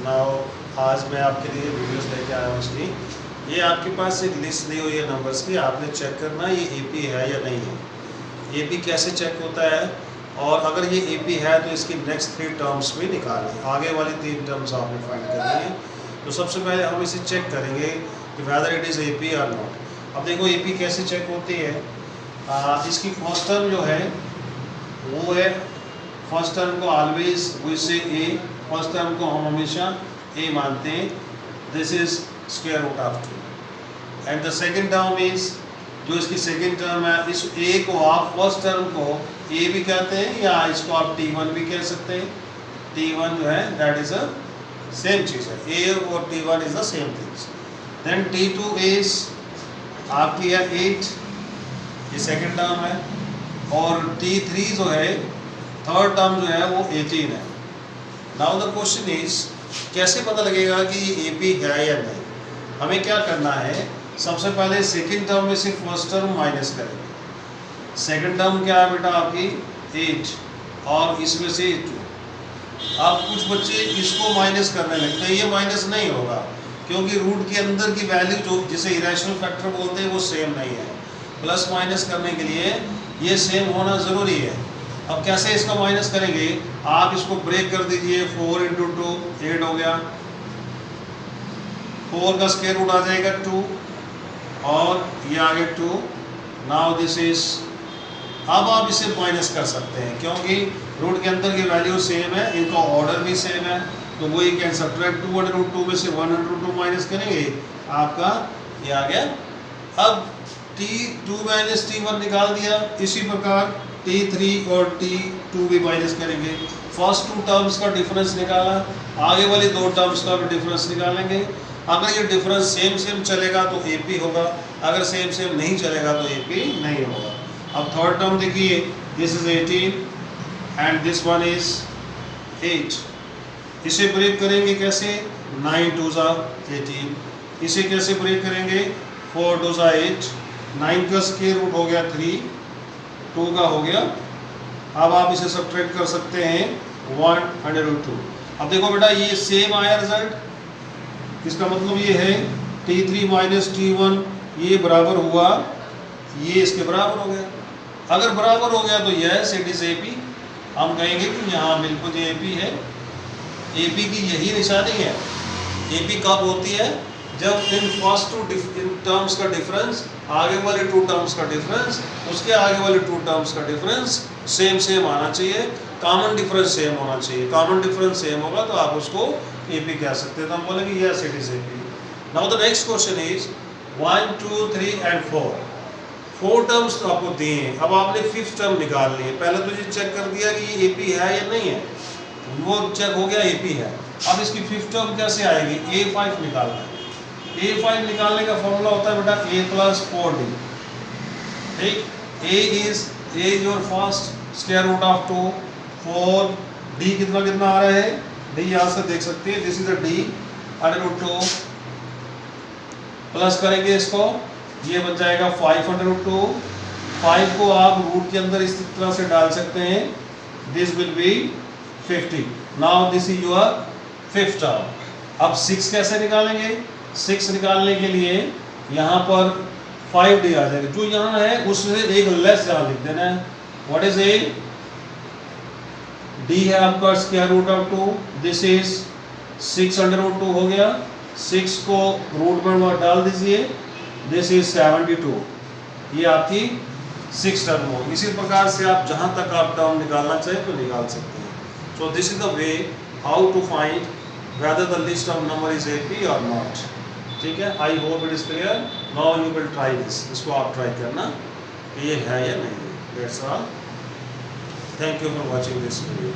Now आज मैं आपके लिए वीडियोस लेके आया हूँ इसकी। ये आपके पास एक लिस्ट दी हुई है नंबर्स की, आपने चेक करना ये एपी है या नहीं है। एपी कैसे चेक होता है, और अगर ये एपी है तो इसकी नेक्स्ट 3 टर्म्स भी निकालनी, आगे वाली 3 टर्म्स आपने फाइंड करनी है। तो सबसे पहले हम इसे चेक करेंगे कि वेदर इट इज़ एपी और नॉट। अब देखो एपी कैसे चेक होती है। इसकी फर्स्ट टर्म जो है वो है, फर्स्ट टर्म को ऑलवेज वी से ए, फर्स्ट टर्म को हम हमेशा ए मानते हैं, this is square root of 2। And the second term is, जो इसकी सेकेंड टर्म है, इस ए को आप फर्स्ट टर्म को ए भी कहते हैं या इसको आप T1 भी कह सकते हैं। T1 जो है दैट इज अ सेम चीज़ है, ए और T1 is the same things. Then T2 is आपकी है 8, ये सेकेंड टर्म है, और T3 जो है थर्ड टर्म जो है वो 18 है। नाउ द क्वेश्चन इज कैसे पता लगेगा कि ये एपी है या नहीं। हमें क्या करना है, सबसे पहले सेकंड टर्म में से फर्स्ट टर्म माइनस करेंगे। सेकंड टर्म क्या है बेटा आपकी 8 और इसमें से 2। अब कुछ बच्चे इसको माइनस करने लगते हैं, ये माइनस नहीं होगा क्योंकि रूट के अंदर की वैल्यू जो जिसे इरेशनल फैक्टर बोलते हैं वो सेम नहीं है। प्लस माइनस करने के लिए ये सेम होना ज़रूरी है। अब कैसे इसका माइनस करेंगे, आप इसको ब्रेक कर दीजिए, 4 × 2 8 हो गया, 4 का स्क्वायर रूट आ जाएगा 2 और ये आ गया 2। नाउ दिस इज, अब आप इसे माइनस कर सकते हैं क्योंकि रूट के अंदर की वैल्यू सेम है, इनका ऑर्डर भी सेम है, तो वो ही कैन सब्ट्रैक्ट 2/√2 में से 1/√2 माइनस करेंगे, आपका ये आ गया। अब T2 - T1 निकाल दिया, इसी प्रकार T3 और T2 भी माइनस करेंगे। फर्स्ट 2 टर्म्स का डिफरेंस निकाला, आगे वाली 2 टर्म्स का भी डिफरेंस निकालेंगे। अगर ये डिफरेंस सेम सेम चलेगा तो एपी होगा, अगर सेम सेम नहीं चलेगा तो एपी नहीं होगा। अब थर्ड टर्म देखिए, this is 18 and this one is 8। इसे ब्रेक करेंगे कैसे, 9 2 = 18। इसे कैसे ब्रेक करेंगे, 4 2 = 8, 9 का स्क्वायर रूट हो गया 3, 2 का हो गया। अब आप इसे सब्ट्रैक्ट कर सकते हैं 1/√2। अब देखो बेटा ये सेम आया रिजल्ट, इसका मतलब ये है T3 - T1 ये बराबर हुआ, ये इसके बराबर हो गया। अगर बराबर हो गया तो यस इट इज एपी, हम कहेंगे कि यहाँ बिल्कुल ये एपी है। एपी की यही निशानी है। एपी कब होती है, जब इन फर्स्ट 2 टर्म्स का डिफरेंस, आगे वाले 2 टर्म्स का डिफरेंस, उसके आगे वाले 2 टर्म्स का डिफरेंस सेम सेम आना चाहिए, कॉमन डिफरेंस सेम होना चाहिए। कॉमन डिफरेंस सेम होगा तो आप उसको एपी कह सकते हैं, तो हम बोलेंगे yes it is AP. Now the next question is 1 2 3 and 4। 4 terms तो आपको दिए हैं, अब आपने 5th टर्म निकाल ली है। पहले तो ये चेक कर दिया कि ये एपी है या नहीं है, वो चेक हो गया एपी है। अब इसकी 5th टर्म कैसे आएगी, A5 निकालना है। A5 निकालने का फॉर्मूला होता है बेटा A + 4D। ठीक, A is your first, square root of 2, 4D कितना कितना आ रहा है, D यहाँ से देख सकते हैं, this is a D/√2, plus करेंगे इसको, ये बन जाएगा 5/√2। 5 को आप रूट के अंदर इस तरह से डाल सकते हैं, this will be 50। Now this is your 5th term. अब 6 कैसे निकालेंगे, 6 निकालने के लिए यहाँ पर 5D आ जाएगा, जो यहाँ है उससे एक लेस यहाँ लिख देना है। व्हाट इज ए, D है आपका square root of 2, this is 6/√2 हो गया। 6 को रूट में डाल दीजिए, दिस इज 72। ये आपकी 6th टर्म हो। इसी प्रकार से आप जहाँ तक आप टर्म निकालना चाहें तो निकाल सकते हैं। So this is the way how to find whether the list of number is AP or not। ठीक है, I hope it is clear. Now you will try this, इसको आप ट्राई करना कि ये है या नहीं। That's all, thank you for watching this video.